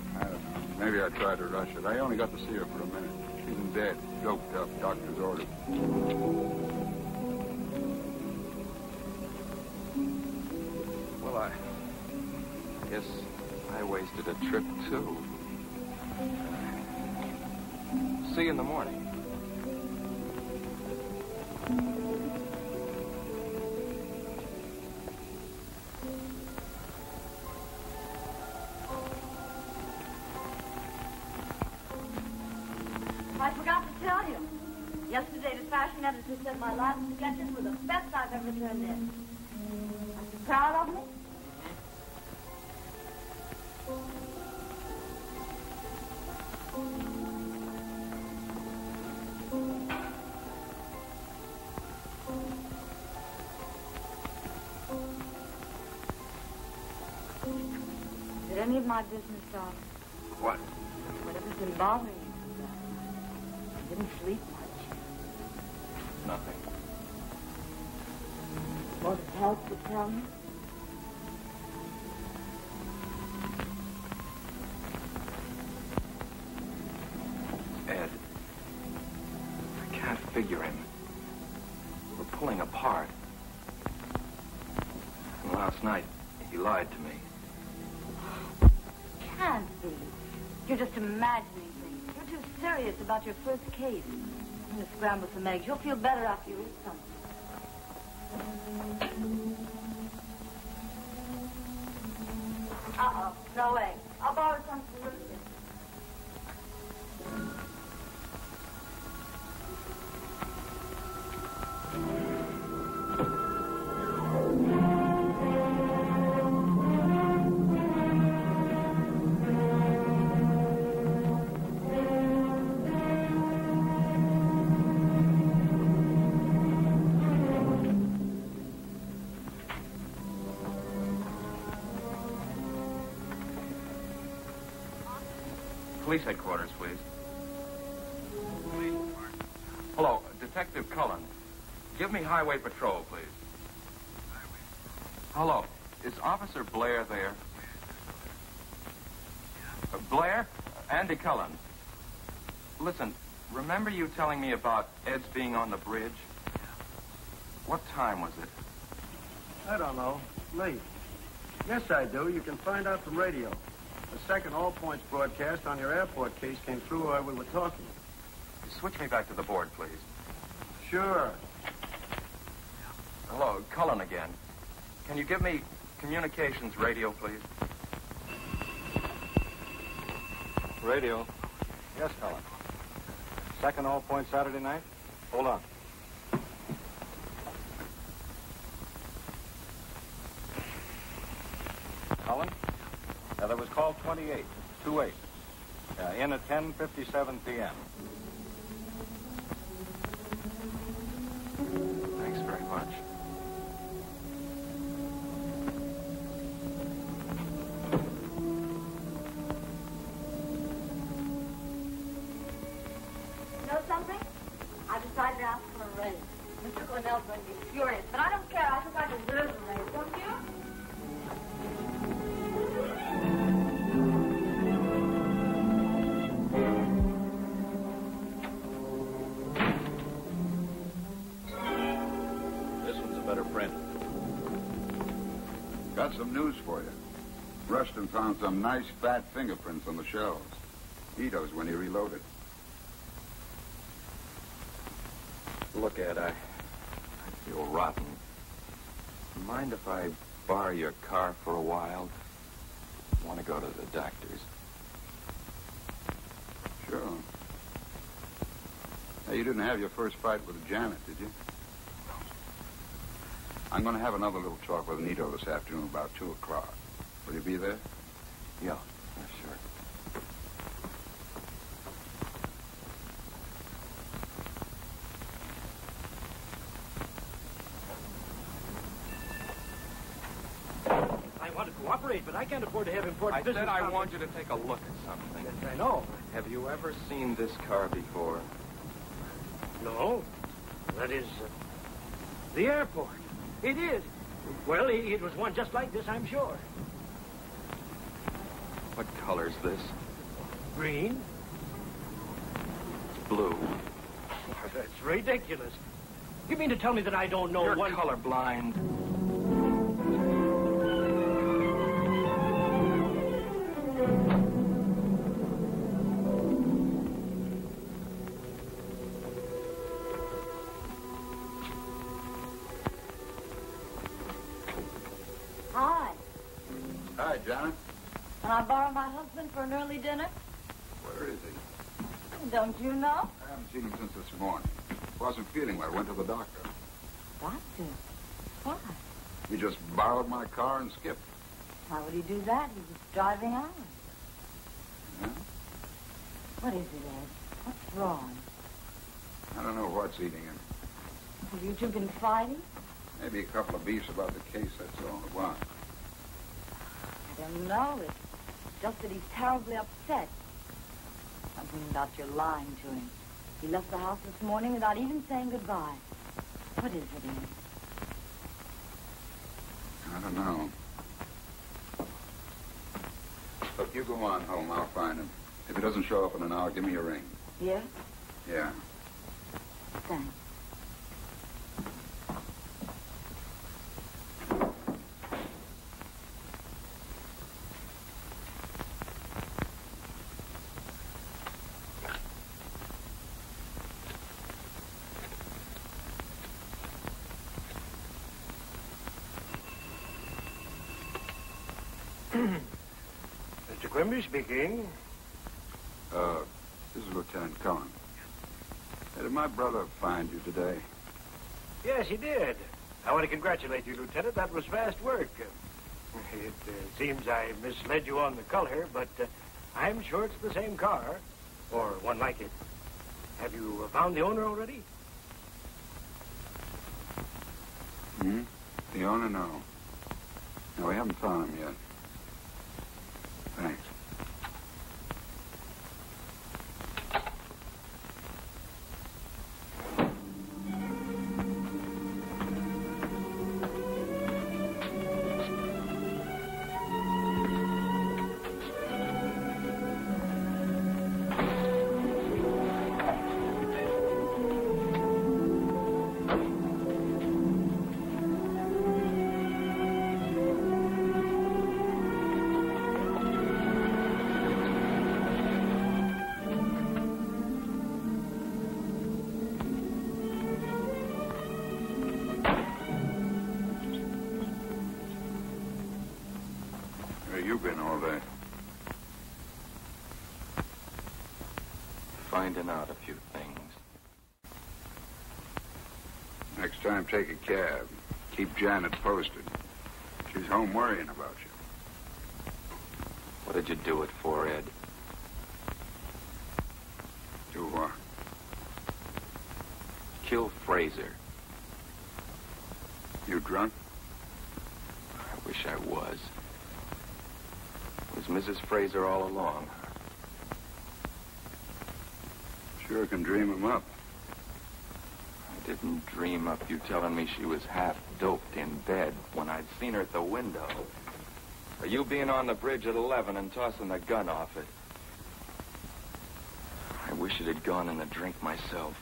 Maybe I tried to rush it. I only got to see her for a minute. She's in bed, doped up, doctor's orders. Well, I guess I wasted a trip, too. See you in the morning. I forgot to tell you. Yesterday, the fashion editor said my last sketches were the best I've ever turned in. Are you proud of me? Is it any of my business, darling? What? Whatever's been bothering you? I didn't sleep much. Nothing. Want help to tell me? Ed, I can't figure him. We're pulling apart. And last night, he lied to me. Can't be. You're just imagining things. You're too serious about your first case. I'm going to scramble some eggs. You'll feel better after you eat something. Uh-oh. No way. I'll borrow some from Lucy. Police headquarters, please. Hello, Detective Cullen. Give me highway patrol, please. Hello, is Officer Blair there? Blair? Andy Cullen. Listen, remember you telling me about Ed's being on the bridge? What time was it? I don't know. Late. Yes, I do. You can find out from radio. The second All Points broadcast on your airport case came through while we were talking. Switch me back to the board, please. Sure. Hello, Cullen again. Can you give me communications radio, please? Radio. Yes, Cullen. Second All Points Saturday night? Hold on. Cullen? That was call 28, 28. In at 10:57 p.m. Thanks very much. You know something? I decided to ask for a raise. Mr. Cornell's going to be furious, but I don't care. I think I deserve a raise, don't you? Got some news for you. Rustin found some nice fat fingerprints on the shelves. He knows when he reloaded. Look, Ed, I feel rotten. Mind if I borrow your car for a while? I want to go to the doctor's. Sure. Hey, you didn't have your first fight with Janet, did you? I'm going to have another little talk with Nito this afternoon about 2 o'clock. Will you be there? Yeah, sure. want to cooperate, but I can't afford to have important I business. said I want you to take a look at something. Yes, I know. Have you ever seen this car before? No. That is the airport. It is. Well, it was one just like this, I'm sure. What color's this? Green? Blue. Oh, that's ridiculous. You mean to tell me that I don't know You're one... colorblind. Hi. Hi, Janet. Can I borrow my husband for an early dinner? Where is he? Don't you know? I haven't seen him since this morning. Wasn't feeling well. Went to the doctor. Doctor? Why? He just borrowed my car and skipped. Why would he do that? He was driving out. Yeah? What is it, Ed? What's wrong? I don't know what's eating him. Have you two been fighting? Maybe a couple of beefs about the case, that's all. Why? I don't know. It's just that he's terribly upset. Something about your lying to him. He left the house this morning without even saying goodbye. What is it, Ed? I don't know. Look, you go on home. I'll find him. If he doesn't show up in an hour, give me a ring. Yeah? Yeah. Thanks. Mr. Quimby speaking. This is Lieutenant Cohen. Hey, did my brother find you today? Yes, he did. I want to congratulate you, Lieutenant. That was fast work. It seems I misled you on the color, but I'm sure it's the same car, or one like it. Have you found the owner already? Hmm? The owner? No. No, we haven't found him yet. Thanks. Where you been all day? Finding out a few things. Next time, take a cab. Keep Janet posted. She's home worrying about you. What did you do it for, Ed? Do what? Kill Fraser. You drunk? I wish I was. Was Mrs. Fraser all along? Sure can dream him up. I didn't dream up you telling me she was half doped in bed when I'd seen her at the window. Or you being on the bridge at 11 and tossing the gun off it. I wish it had gone in a drink myself.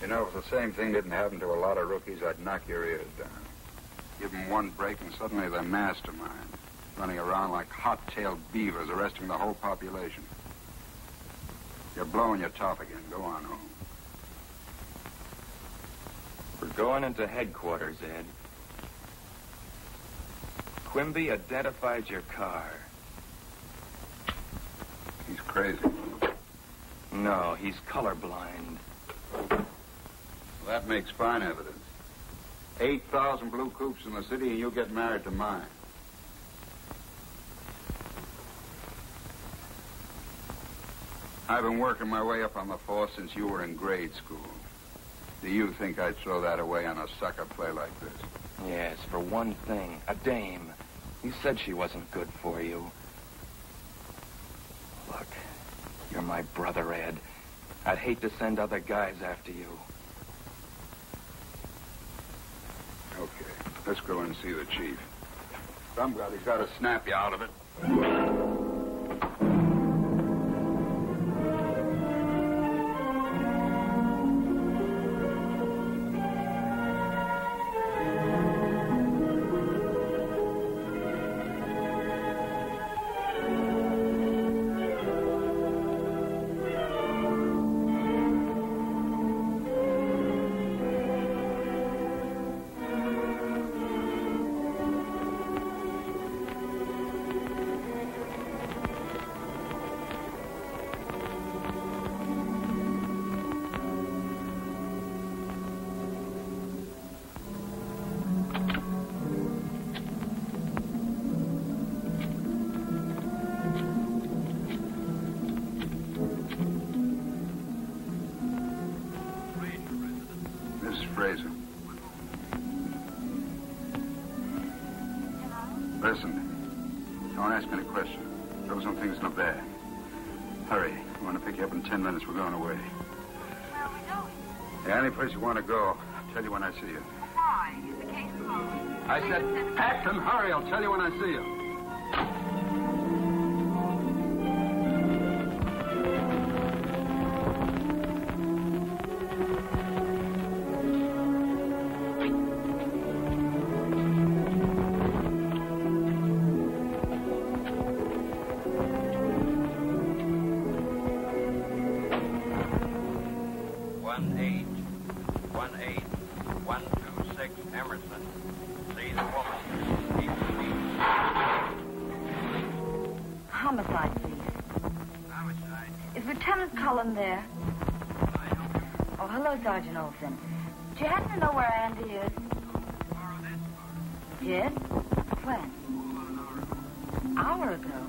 You know, if the same thing didn't happen to a lot of rookies, I'd knock your ears down. Give them one break and suddenly they're masterminds, running around like hot-tailed beavers, arresting the whole population. You're blowing your top again. Go on home. We're going into headquarters, Ed. Quimby identified your car. He's crazy. No, he's colorblind. Well, that makes fine evidence. 8,000 blue coupes in the city, and you'll get married to mine. I've been working my way up on the force since you were in grade school. Do you think I'd throw that away on a sucker play like this? Yes, for one thing, a dame. You said she wasn't good for you. Look, you're my brother, Ed. I'd hate to send other guys after you. Okay, let's go and see the chief. Somebody's got to snap you out of it. Fraser. Listen, don't ask me any questions. Throw some things in the bag. Hurry. I want to pick you up in 10 minutes. We're going away. Where are we going? Yeah, any place you want to go. I'll tell you when I see you. Why? Is the case closed? I said, pack and hurry. I'll tell you when I see you. 126 Emerson. See the woman. Homicide, please. Homicide. Is Lieutenant Cullen there? Oh, hello, Sergeant Olson. Do you happen to know where Andy is? Did? When? Hour ago.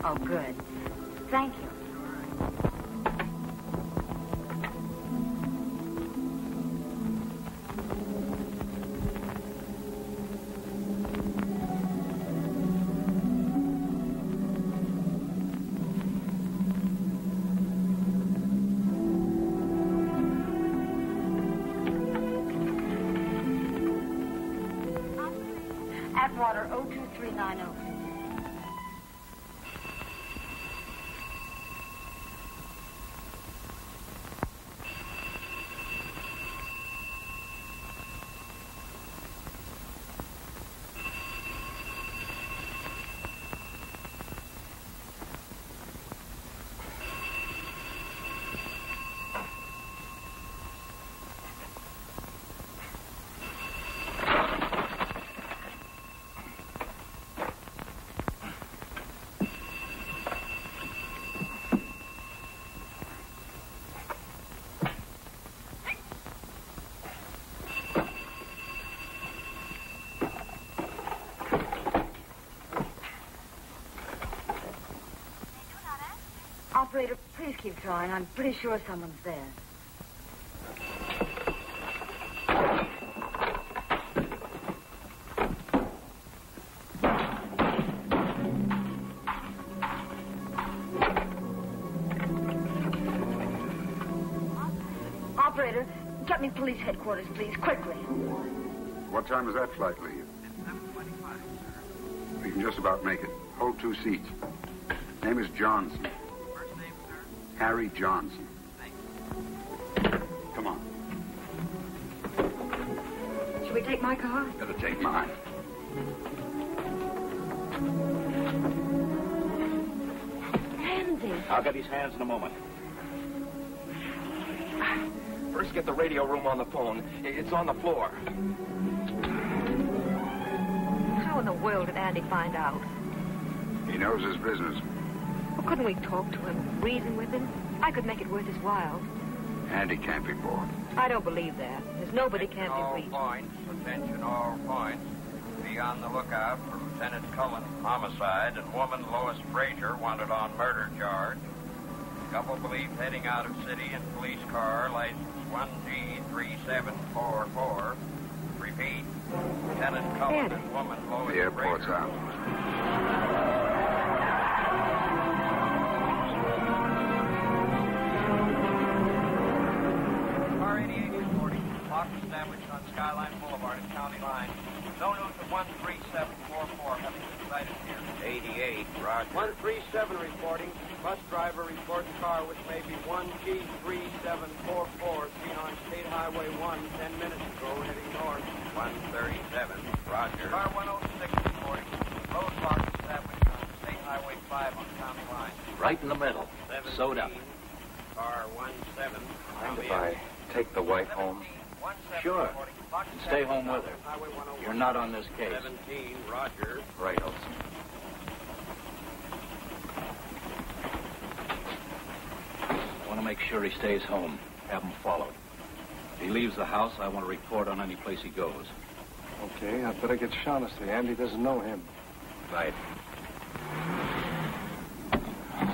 Oh, good. Thank you. Atwater 02390. Operator, please keep trying. I'm pretty sure someone's there. Operator, get me police headquarters, please, quickly. What time does that flight leave? 7:25, sir. We can just about make it. Hold 2 seats. Name is Johnson. First name, sir? Harry Johnson. Thanks. Come on. Should we take my car? Better take mine. Andy. I'll get his hands in a moment. First, get the radio room on the phone. It's on the floor. How in the world did Andy find out? He knows his business. Well, couldn't we talk to him, reason with him? I could make it worth his while. Andy can't be bought. I don't believe that. There's nobody can't All be reached. points. Attention all points. Be on the lookout for Lieutenant Cullen, homicide, and woman Lois Frazier wanted on murder charge. Couple believed heading out of city in police car, license 1G3744. Repeat, Lieutenant Cullen and woman Lois The airport's Frazier. out. Car 88 reporting. Lock established on Skyline Boulevard at County Line. No news of 13744 having been sighted here. 88, roger. 137 reporting. Bus driver reports car which may be 1G3744 seen on State Highway 1 10 minutes ago heading north. 137, roger. Car 106 reporting. Roadblock established on State Highway 5 on County Line. Right in the middle. Sewed up. Car 17. Mind if I take the wife home? Sure. Stay home with her. You're not on this case. 17, roger. Right, Olson. I want to make sure he stays home. Have him followed. If he leaves the house, I want to report on any place he goes. Okay, I'd better get Shaughnessy. Andy doesn't know him. Right.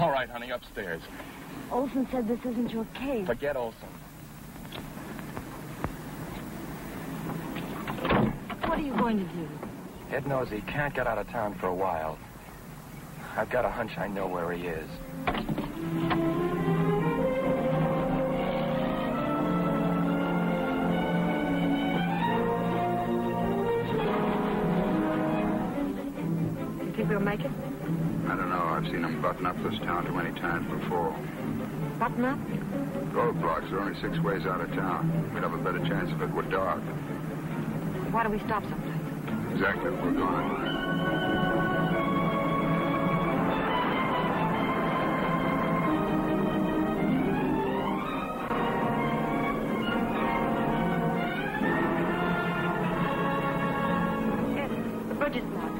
All right, honey, upstairs. Olson said this isn't your case. Forget Olson. What are you going to do? Ed knows he can't get out of town for a while. I've got a hunch I know where he is. You think we'll make it? I don't know. I've seen them button up this town too many times before. Button up? Roadblocks are only 6 ways out of town. We'd have a better chance if it were dark. Why don't we stop someplace? Exactly what we're going. Yes, the bridge is blocked.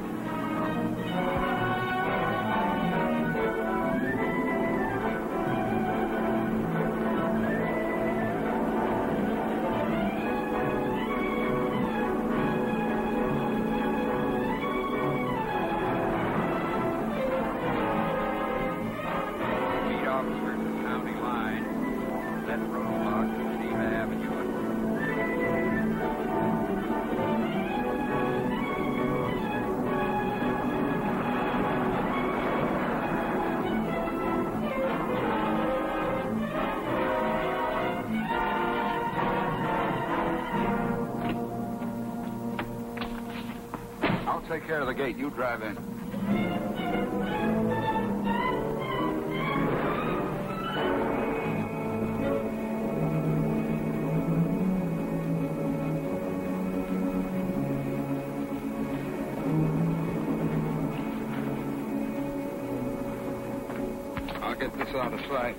Lead officer to County Line. That roadblock to Geneva Avenue. I'll take care of the gate. You drive in. I'll get this out of sight.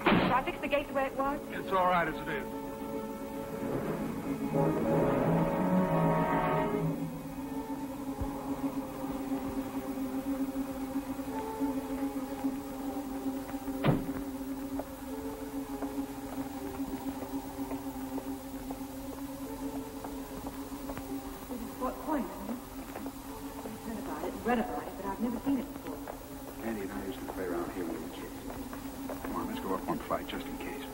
Shall I fix the gate the way it was? It's all right as it is. This is Fort Point, isn't it? I've heard about it, read about it, but I've never seen it before. Andy and I used to play around here when we were kids. Come on, let's go up one flight just in case.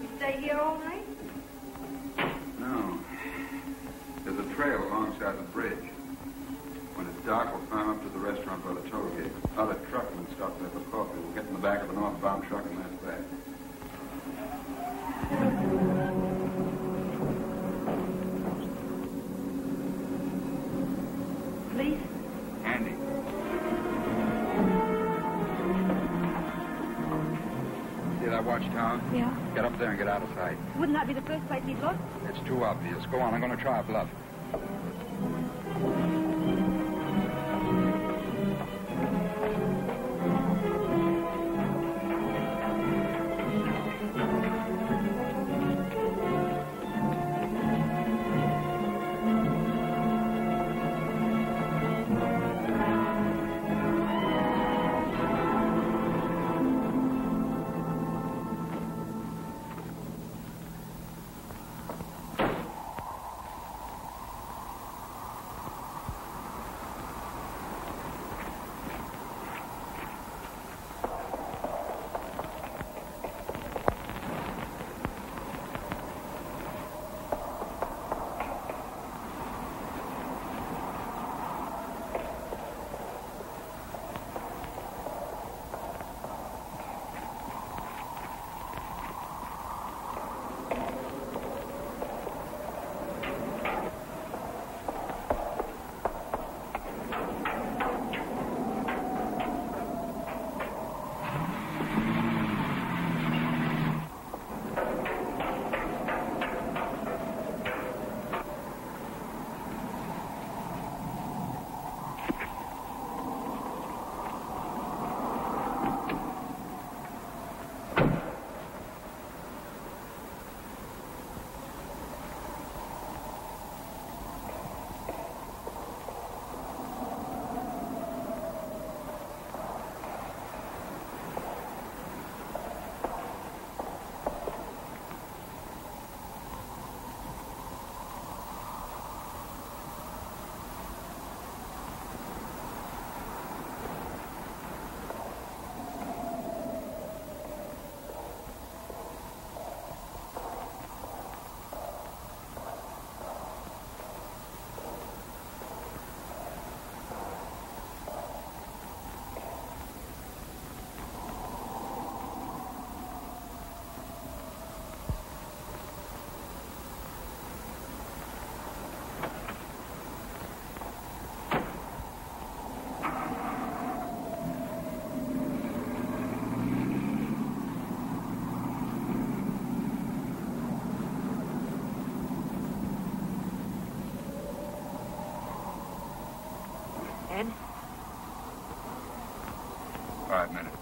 You stay here all night? No. There's a trail alongside the bridge. When it's dark, we'll climb up to the restaurant by the toll gate. Other truckmen stop there for coffee. We'll get in the back of a northbound truck and that's that. Please? Andy. See that watchtower? Yeah. Get up there and get out of sight. Wouldn't that be the first place he'd look? It's too obvious. Go on, I'm going to try a bluff. Ed? 5 minutes.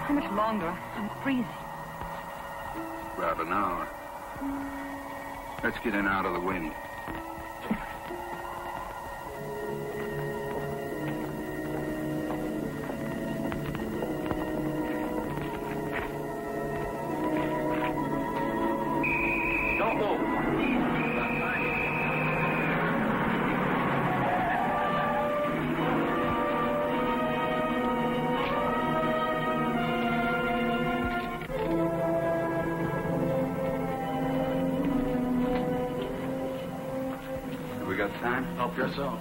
How much longer? I'm freezing. About an hour. Let's get in out of the wind. Don't move. We got time? Help yourself.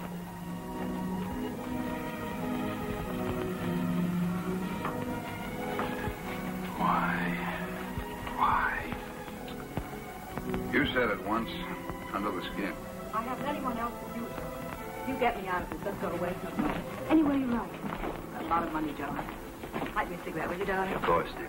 Why? You said it once, under the skin. I haven't anyone else but you. You get me out of this. Let's go away. Anywhere you like. A lot of money, John. Light me a cigarette, will you, darling? Of course, dear.